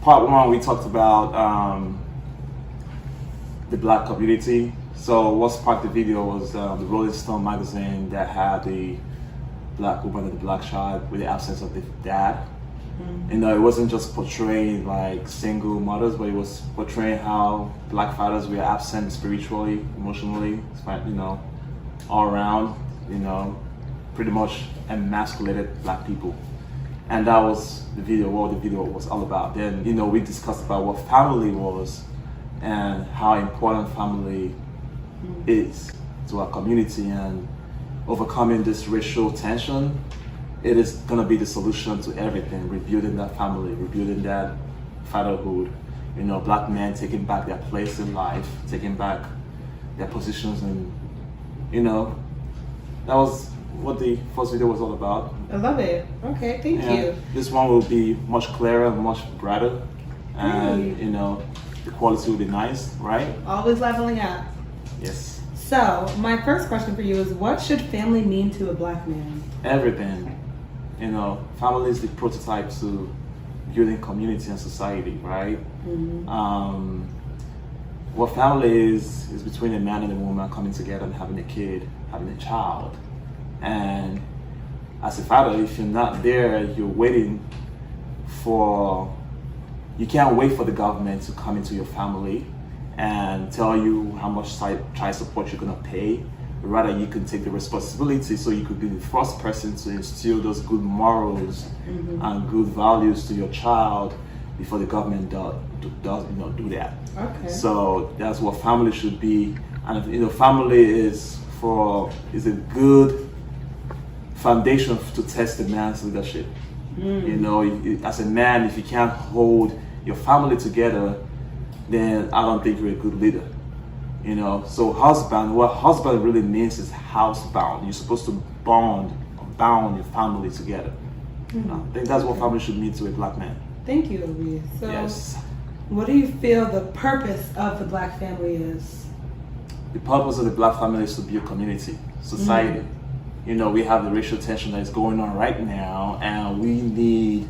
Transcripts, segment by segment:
part one, we talked about the black community. So what sparked the video was the Rolling Stone magazine that had the black woman and the black child with the absence of the dad. You know, it wasn't just portraying like single mothers, but it was portraying how black fathers were absent spiritually, emotionally, you know, all around, you know, pretty much emasculated black people. And that was the video, what the video was all about. Then, you know, we discussed about what family was and how important family is to our community, and overcoming this racial tension, it is gonna be the solution to everything. Rebuilding that family, rebuilding that fatherhood, you know, black men taking back their place in life, taking back their positions, and you know, that was what the first video was all about. I love it. Okay, thank you. This one will be much clearer, much brighter, and you know, the quality will be nice, right? Always leveling up. Yes. So, my first question for you is, what should family mean to a black man? Everything. You know, family is the prototype to building community and society, right? What family is between a man and a woman coming together and having a kid, having a child. And as a father, if you're not there, you're waiting for, you can't wait for the government to come into your family and tell you how much child support you're gonna pay. Rather, you can take the responsibility, so you could be the first person to instill those good morals and good values to your child before the government does do that. Okay. So that's what family should be, and you know, family is a good foundation to test a man's leadership. You know, as a man, if you can't hold your family together, then I don't think you're a good leader. You know, so husband, what husband really means is housebound. You're supposed to bound your family together. I think that's what family should mean to a black man. Thank you, Obis. So, yes. What do you feel the purpose of the black family is? The purpose of the black family is to build community, society. You know, we have the racial tension that is going on right now, and we need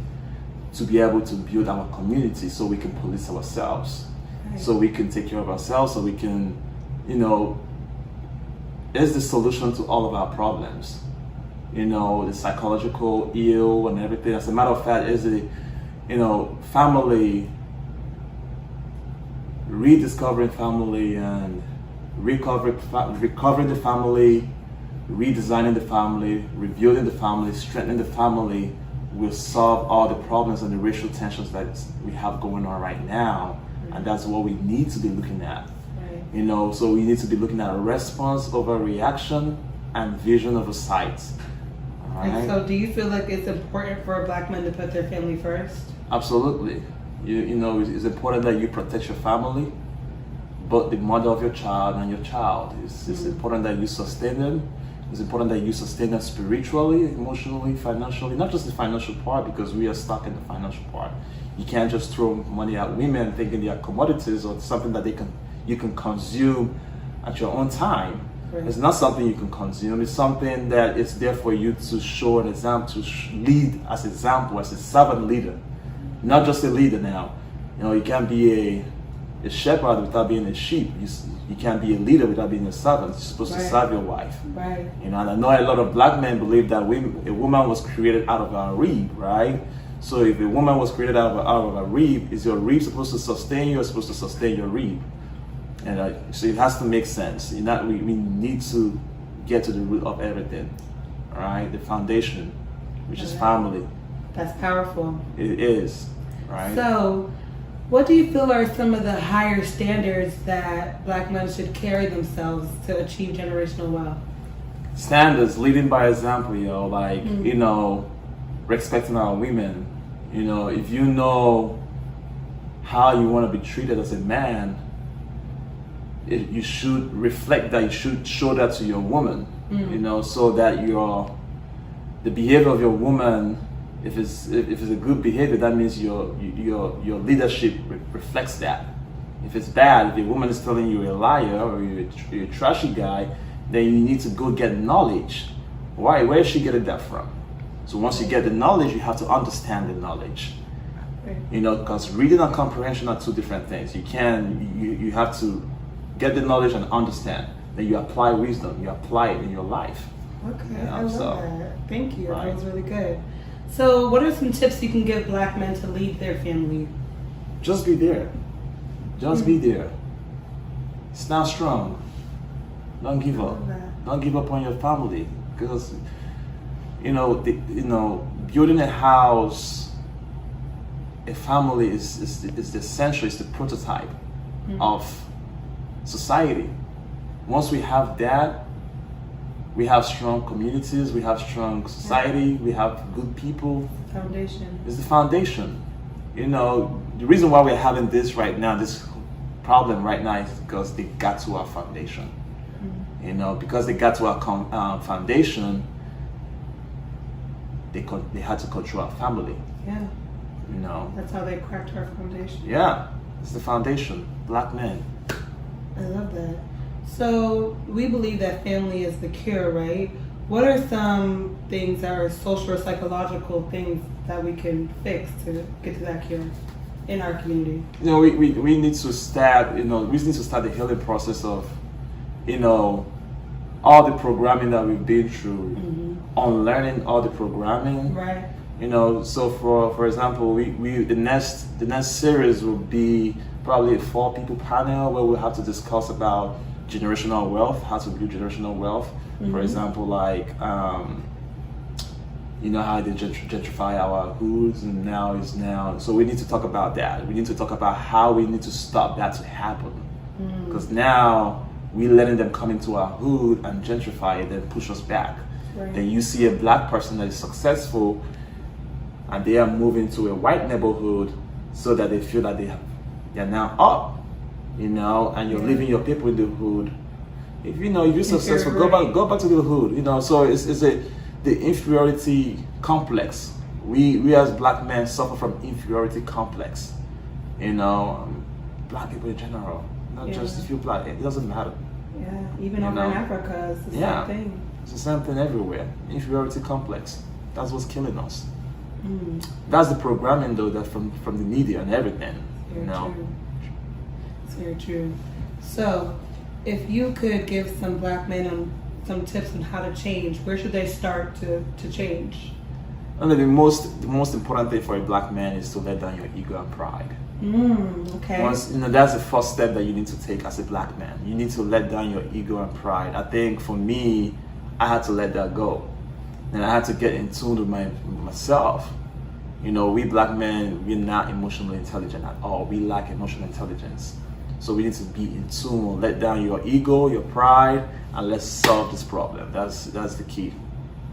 to be able to build our community so we can police ourselves. So we can take care of ourselves, so we can, you know, it's the solution to all of our problems. You know, the psychological ill and everything. As a matter of fact, is the, you know, family, rediscovering family and recovering the family, redesigning the family, rebuilding the family, strengthening the family will solve all the problems and the racial tensions that we have going on right now. And that's what we need to be looking at. Right. You know, so we need to be looking at a response over reaction and vision over sight. All right? And so do you feel like it's important for black men to put their family first? Absolutely. You know, it's important that you protect your family, but the mother of your child and your child. It's important that you sustain them. It's important that you sustain them spiritually, emotionally, financially, not just the financial part, because we are stuck in the financial part. You can't just throw money at women thinking they are commodities or something that you can consume at your own time. Right. It's not something you can consume. It's something that is there for you to show an example, to lead as example, as a servant leader, not just a leader. Now, you know, you can't be a shepherd without being a sheep. You can't be a leader without being a servant. You're supposed to serve your wife. Right. You know, and I know a lot of black men believe that a woman was created out of a rib, right? So if a woman was created out of a rib, is your rib supposed to sustain you or supposed to sustain your rib? And so it has to make sense. We need to get to the root of everything, all right? The foundation, which is family. That's powerful. It is, right? So, what do you feel are some of the higher standards that black men should carry themselves to achieve generational wealth? Standards, leading by example, like, you know, respecting our women. You know, if you know how you want to be treated as a man, you should reflect that. You should show that to your woman, you know, so that the behavior of your woman, if it's a good behavior, that means your leadership reflects that. If it's bad, if a woman is telling you you're a liar or you're a trashy guy, then you need to go get knowledge. Why? Where is she getting that from? So once you get the knowledge, you have to understand the knowledge. Right. You know, because reading and comprehension are two different things. You have to get the knowledge and understand. Then you apply wisdom. You apply it in your life. Okay, You know, I love so, that. Thank you. right. That was really good. So, what are some tips you can give Black men to lead their family? Just be there. Just be there. Stand strong. Don't give up. love that. Don't give up on your family, because building a house, a family is the essential, is the prototype of society. Once we have that, we have strong communities, we have strong society, we have good people. Foundation. It's the foundation. You know, the reason why we're having this right now, this problem right now, is because they got to our foundation. You know, because they got to our foundation, they had to control our family. Yeah. You know. That's how they cracked our foundation. Yeah, it's the foundation. Black men. I love that. So we believe that family is the cure, right? What are some things that are social or psychological things that we can fix to get to that cure in our community? You know, we need to start. You know, we need to start the healing process of, you know, all the programming that we've been through, unlearning all the programming. Right. You know, so for example, we the next series will be probably a 4-people panel where we'll have to discuss about generational wealth, how to build generational wealth. For example, like you know how they gentrify our hoods, and now. So we need to talk about that. We need to talk about how we need to stop that to happen, because now we're letting them come into our hood and gentrify it, then push us back. Right. Then you see a black person that is successful, and they are moving to a white neighborhood so that they feel that they're now up, you know, and you're leaving your people in the hood. If you're successful, go back to the hood, you know. So it's the inferiority complex. We as black men suffer from inferiority complex, you know. Black people in general, not just if you're black. It doesn't matter. Yeah, even over in Africa, it's the same thing. It's the same thing everywhere. Inferiority complex. That's what's killing us. That's the programming, though, that from the media and everything. Very you know. true. It's very true. So, if you could give some black men some tips on how to change, where should they start to change? And the most important thing for a black man is to let down your ego and pride. Okay. Once, that's the first step that you need to take as a black man. You need to let down your ego and pride. I think for me, I had to let that go. And I had to get in tune with myself. You know, we black men, we're not emotionally intelligent at all. We lack emotional intelligence. So we need to be in tune, let down your ego, your pride, and let's solve this problem. That's the key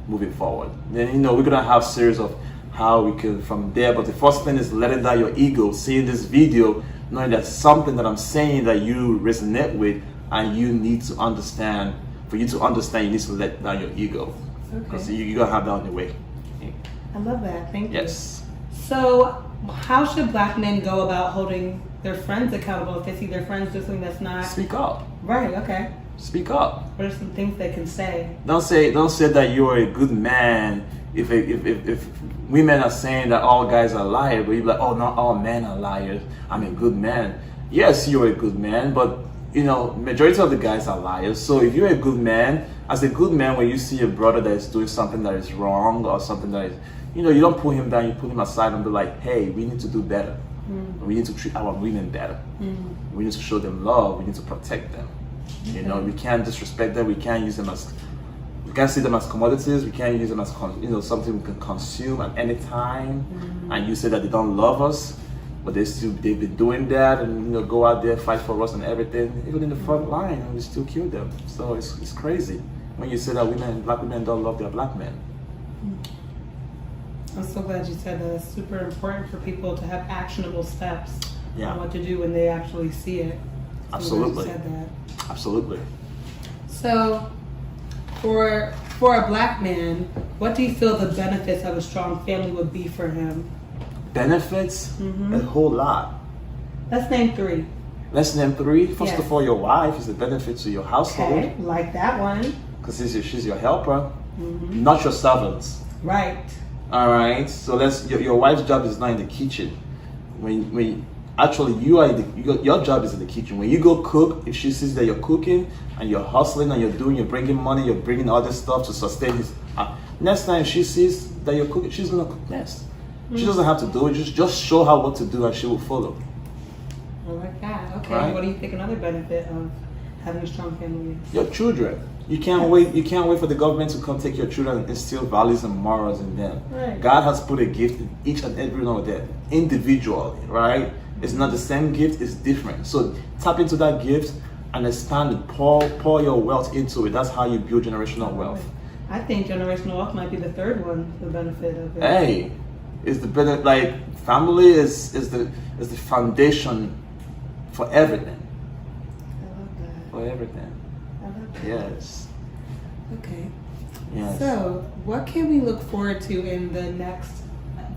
moving forward. Then, we're gonna have series of how we can from there. But the first thing is letting down your ego, seeing this video, knowing that something that I'm saying that you resonate with and you need to understand. For you to understand, you need to let down your ego. Because you're gonna have that on the way. I love that. Thank you. Yes. So, how should black men go about holding their friends accountable if they see their friends do something that's not Speak up. right? Okay. Speak up. What are some things they can say? Don't say that you're a good man if women are saying that all guys are liars, but you're like, oh, not all men are liars. I'm a good man. Yes, you're a good man, but majority of the guys are liars. So if you're a good man, as a good man, when you see a brother that is doing something that is wrong or something that is, you don't pull him down, you pull him aside and be like, hey, we need to do better. We need to treat our women better. We need to show them love. We need to protect them. We can't disrespect them. We can't use them as, we can't see them as commodities. We can't use them as, something we can consume at any time. And you say that they don't love us, but they've been doing that and go out there, fight for us and everything, even in the front line, and we still kill them. So it's crazy when you say that black women don't love their black men. I'm so glad you said that. It's super important for people to have actionable steps on what to do when they actually see it. So Absolutely. You said that. Absolutely. So, for a black man, what do you feel the benefits of a strong family would be for him? Benefits? A whole lot. Let's name 3. Let's name 3. First Yes. of all, your wife is a benefit to your household. Okay, like that one. Because she's your helper, not your servant. Right. All right. So your wife's job is not in the kitchen. when actually you are your job is in the kitchen. When you go cook, if she sees that you're cooking and you're hustling and you're bringing money, you're bringing other stuff to sustain his. Next time she sees that you're cooking, she's gonna cook next. She doesn't have to do it. Just show her what to do and she will follow. I like that. Okay. Right? What do you think another benefit of having a strong family is? Your children. You can't wait. You can't wait for the government to come take your children and instill values and morals in them. Right. God has put a gift in each and every one of them individually, right? It's not the same gift. It's different. So tap into that gift and expand it. Pour your wealth into it. That's how you build generational wealth. I think generational wealth might be the third one. The benefit of it. Hey, is the benefit like family is the foundation for everything. I love that. For everything. I love that. Yes. Okay. Yes. So, what can we look forward to in the next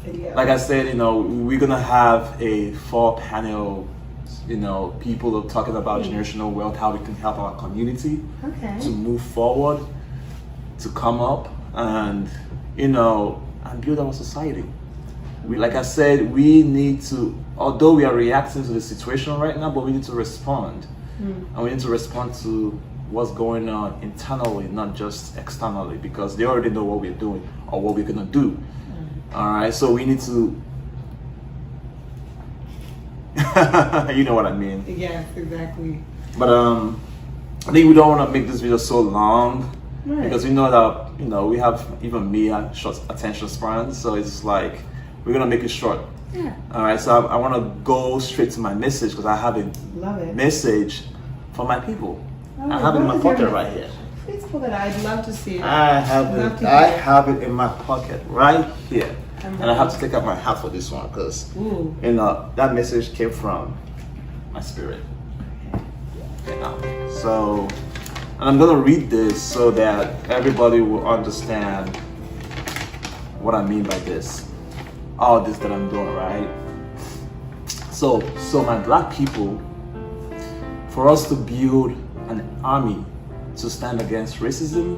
video? Like I said, we're gonna have a 4-panel, people are talking about generational wealth, how we can help our community to move forward, to come up and and build our society. Like I said, we need to, although we are reacting to the situation right now, but we need to respond. And we need to respond to what's going on internally, not just externally, because they already know what we're doing or what we're gonna do. All right, so we need to, you know what I mean. Yes, exactly. But I think we don't want to make this video so long, because we know that we have, even me, I have short attention spans, so it's like we're gonna make it short. Yeah. All right, so I want to go straight to my message because I have a message for my people. I have it in my pocket right here. Please pull it out. I'd love to see it. I have it in my pocket right here. And I have to take out my hat for this one because that message came from my spirit. So, and I'm gonna read this so that everybody will understand what I mean by this. All this that I'm doing, right? So my black people, for us to build an army to stand against racism,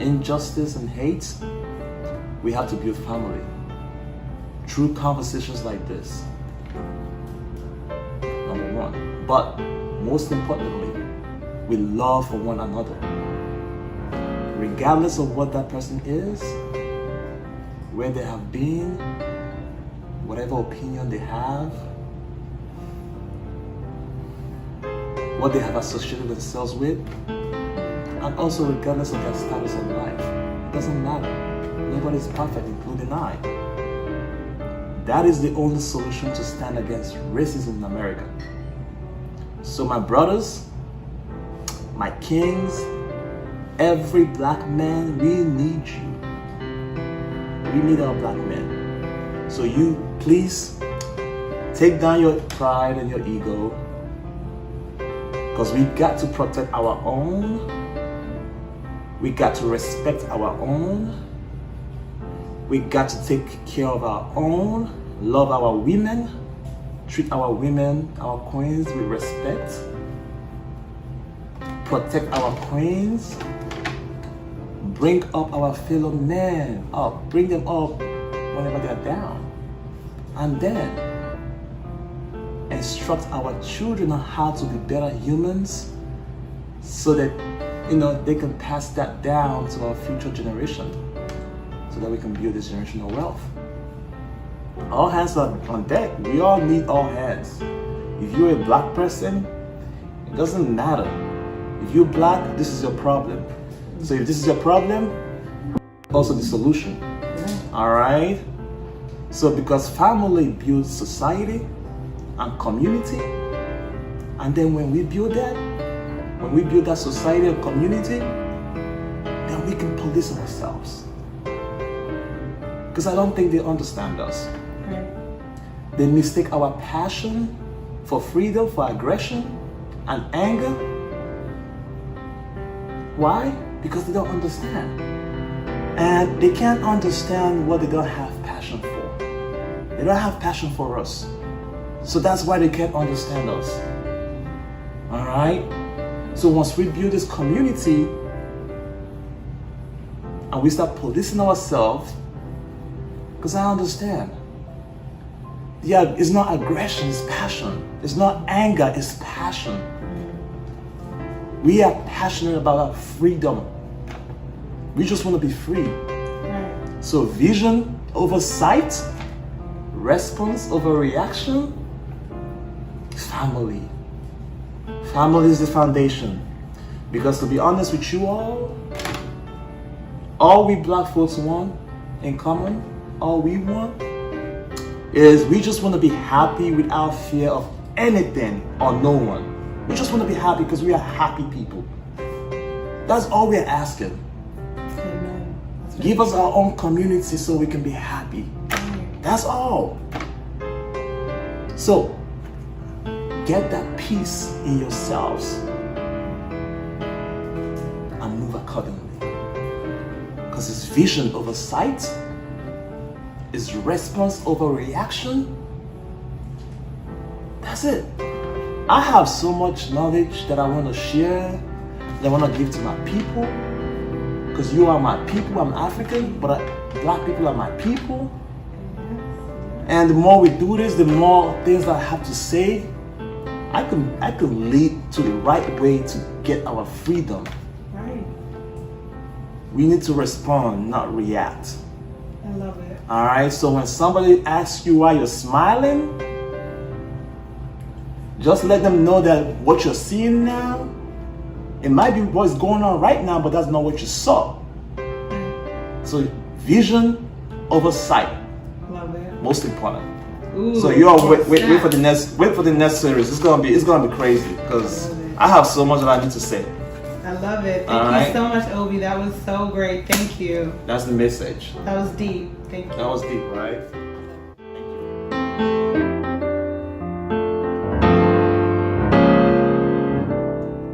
injustice, and hate, we have to build family through conversations like this. Number one. But most importantly, we love for one another. Regardless of what that person is, where they have been, whatever opinion they have, what they have associated themselves with, and also regardless of their status in life. It doesn't matter. Nobody's perfect, including I. That is the only solution to stand against racism in America. So my brothers, my kings, every black man, we need you. We need our black men. So you, please, take down your pride and your ego, because we got to protect our own. We got to respect our own. We got to take care of our own, love our women, treat our women, our queens with respect, protect our queens, bring up our fellow men up, bring them up whenever they're down, and then instruct our children on how to be better humans so that they can pass that down to our future generation so that we can build this generational wealth. All hands are on deck. We all need all hands. If you're a black person, it doesn't matter. If you're black, this is your problem. So if this is your problem, also the solution. All right? So because family builds society and community, and then when we build that society and community, then we can police ourselves. Because I don't think they understand us. They mistake our passion for freedom, for aggression and anger. Why? Because they don't understand. And they can't understand what they don't have passion for. They don't have passion for us. So that's why they can't understand us. All right? So once we build this community and we start policing ourselves, because I understand Yeah, it's not aggression, it's passion. It's not anger, it's passion. We are passionate about our freedom. We just want to be free. So vision over sight, response over reaction, family. Family is the foundation. Because to be honest with you all we black folks want in common, all we want is we just want to be happy without fear of anything or no one. We just want to be happy because we are happy people. That's all we're asking. Amen. Give us our own community so we can be happy. That's all. So, get that peace in yourselves and move accordingly. Because it's vision over sight, it's response over reaction. That's it. I have so much knowledge that I want to share, that I want to give to my people. Because you are my people, I'm African, but black people are my people. And the more we do this, the more things that I have to say, I can lead to the right way to get our freedom. Right. We need to respond, not react. I love it. All right, so when somebody asks you why you're smiling, just let them know that what you're seeing now, it might be what's going on right now, but that's not what you saw. So vision over sight, Love it. most important. Ooh, So you all wait yes. for the next series. It's gonna be crazy because I have so much that I need to say. I love it. All Thank right. you so much, Obi. That was so great. Thank you. That's the message. That was deep. Thank you. That was deep, right? Thank you.